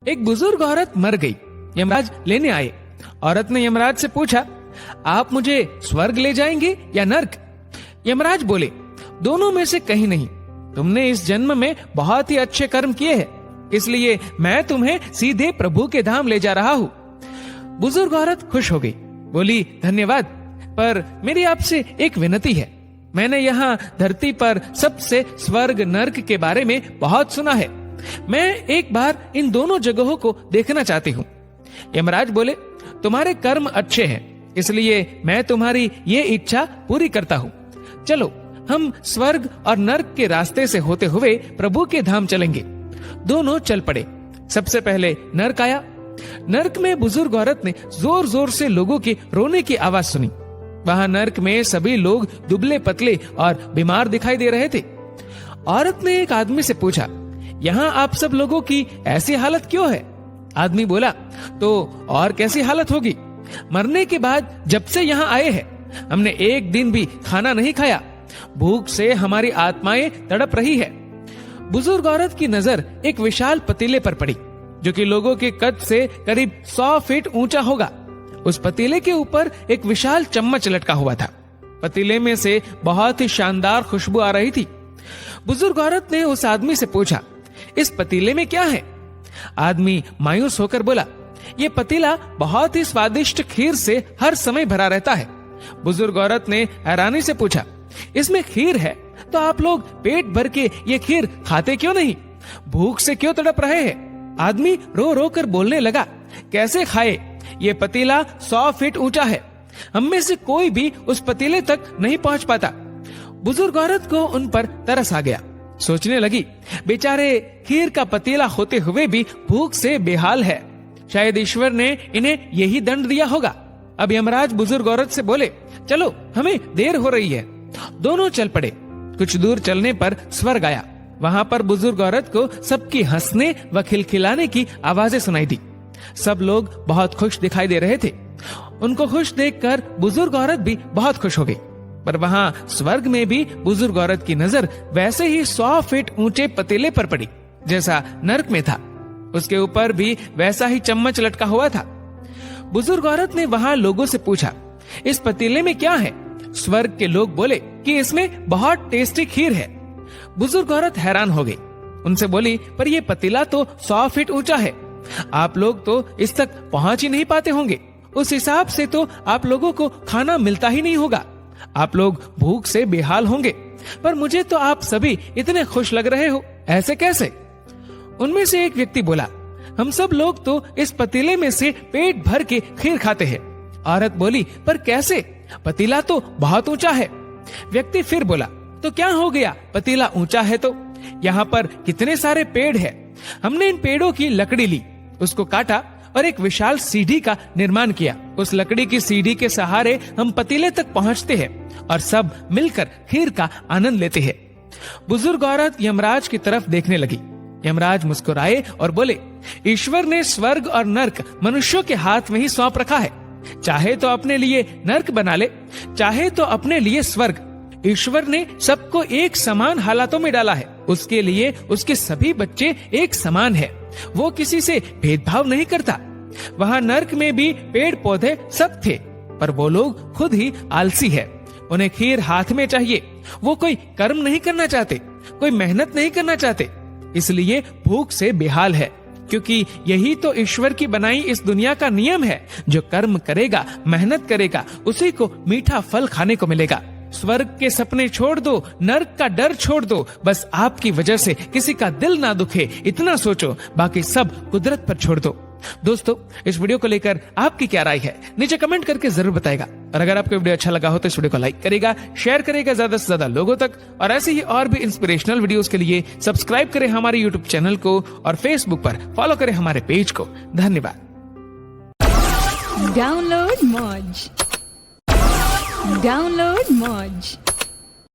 एक बुजुर्ग औरत मर गई। यमराज लेने आए। औरत ने यमराज से पूछा, आप मुझे स्वर्ग ले जाएंगे या नर्क? यमराज बोले, दोनों में से कहीं नहीं। तुमने इस जन्म में बहुत ही अच्छे कर्म किए हैं, इसलिए मैं तुम्हें सीधे प्रभु के धाम ले जा रहा हूँ। बुजुर्ग औरत खुश हो गई, बोली, धन्यवाद, पर मेरी आपसे एक विनती है। मैंने यहाँ धरती पर सबसे स्वर्ग नर्क के बारे में बहुत सुना है। मैं एक बार इन दोनों जगहों को देखना चाहती हूँ। यमराज बोले, तुम्हारे कर्म अच्छे हैं, इसलिए मैं तुम्हारी ये इच्छा पूरी करता हूँ। चलो हम स्वर्ग और नर्क के रास्ते से होते हुए प्रभु के धाम चलेंगे। दोनों चल पड़े। सबसे पहले नर्क आया। नर्क में बुजुर्ग औरत ने जोर जोर से लोगों की रोने की आवाज सुनी। वहां नर्क में सभी लोग दुबले पतले और बीमार दिखाई दे रहे थे। औरत ने एक आदमी से पूछा, यहाँ आप सब लोगों की ऐसी हालत क्यों है? आदमी बोला, तो और कैसी हालत होगी? मरने के बाद जब से यहाँ आए हैं, हमने एक दिन भी खाना नहीं खाया। भूख से हमारी आत्माएं तड़प रही है। बुजुर्ग औरत की नजर एक विशाल पतीले पर पड़ी, जो कि लोगों के कद से करीब 100 फीट ऊंचा होगा। उस पतीले के ऊपर एक विशाल चम्मच लटका हुआ था। पतीले में से बहुत ही शानदार खुशबू आ रही थी। बुजुर्ग औरत ने उस आदमी से पूछा, इस पतीले में क्या है? आदमी मायूस होकर बोला, ये पतीला बहुत ही स्वादिष्ट खीर से हर समय भरा रहता है। बुजुर्ग औरत ने हैरानी से पूछा, इसमें खीर है तो आप लोग पेट भर के ये खीर खाते क्यों नहीं? भूख से क्यों तड़प रहे हैं? आदमी रो रो कर बोलने लगा, कैसे खाए? ये पतीला 100 फीट ऊंचा है। हम में से कोई भी उस पतीले तक नहीं पहुंच पाता। बुजुर्ग औरत को उन पर तरस आ गया। सोचने लगी, बेचारे खीर का पतीला होते हुए भी भूख से बेहाल है। शायद ईश्वर ने इन्हें यही दंड दिया होगा। अब यमराज बुजुर्ग औरत से बोले, चलो हमें देर हो रही है। दोनों चल पड़े। कुछ दूर चलने पर स्वर्ग आया। वहां पर बुजुर्ग औरत को सबकी हंसने व खिलखिलाने की आवाजें सुनाई दी। सब लोग बहुत खुश दिखाई दे रहे थे। उनको खुश देखकर बुजुर्ग औरत भी बहुत खुश हो गई। पर वहां स्वर्ग में भी बुजुर्ग औरत की नजर वैसे ही 100 फीट ऊंचे पतीले पर पड़ी जैसा नर्क में था। उसके ऊपर भी वैसा ही चम्मच लटका हुआ था। बुजुर्ग औरत ने वहां लोगों से पूछा, इस पतीले में क्या है? स्वर्ग के लोग बोले कि इसमें बहुत टेस्टी खीर है। बुजुर्ग औरत हैरान हो गई। उनसे बोली, पर यह पतीला तो 100 फीट ऊंचा है। आप लोग तो इस तक पहुंच ही नहीं पाते होंगे। उस हिसाब से तो आप लोगों को खाना मिलता ही नहीं होगा। आप लोग भूख से बेहाल होंगे। पर मुझे तो आप सभी इतने खुश लग रहे हो, ऐसे कैसे? उनमें से एक व्यक्ति बोला, हम सब लोग तो इस पतीले में से पेट भर के खीर खाते हैं। औरत बोली, पर कैसे? पतीला तो बहुत ऊंचा है। व्यक्ति फिर बोला, तो क्या हो गया? पतीला ऊंचा है तो यहाँ पर कितने सारे पेड़ हैं। हमने इन पेड़ों की लकड़ी ली, उसको काटा और एक विशाल सीढ़ी का निर्माण किया। उस लकड़ी की सीढ़ी के सहारे हम पतीले तक पहुँचते हैं और सब मिलकर खीर का आनंद लेते हैं। बुजुर्ग औरत यमराज की तरफ देखने लगी। यमराज मुस्कुराए और बोले, ईश्वर ने स्वर्ग और नर्क मनुष्यों के हाथ में ही सौंप रखा है। चाहे तो अपने लिए नर्क बना ले, चाहे तो अपने लिए स्वर्ग। ईश्वर ने सबको एक समान हालातों में डाला है। उसके लिए उसके सभी बच्चे एक समान है। वो किसी से भेदभाव नहीं करता। वहाँ नर्क में भी पेड़ पौधे सब थे, पर वो लोग खुद ही आलसी है। उन्हें खीर हाथ में चाहिए। वो कोई कर्म नहीं करना चाहते, कोई मेहनत नहीं करना चाहते, इसलिए भूख से बेहाल है। क्योंकि यही तो ईश्वर की बनाई इस दुनिया का नियम है। जो कर्म करेगा, मेहनत करेगा, उसी को मीठा फल खाने को मिलेगा। स्वर्ग के सपने छोड़ दो, नर्क का डर छोड़ दो। बस आपकी वजह से किसी का दिल ना दुखे, इतना सोचो। बाकी सब कुदरत पर छोड़ दो। दोस्तों, इस वीडियो को लेकर आपकी क्या राय है, नीचे कमेंट करके जरूर बताएगा। और अगर आपको वीडियो अच्छा लगा हो तो इस वीडियो को लाइक करेगा, शेयर करेगा ज्यादा से ज्यादा लोगों तक। और ऐसे ही और भी इंस्पिरेशनल वीडियोस के लिए सब्सक्राइब करें हमारे यूट्यूब चैनल को और फेसबुक पर फॉलो करें हमारे पेज को। धन्यवाद। डाउनलोड मौज।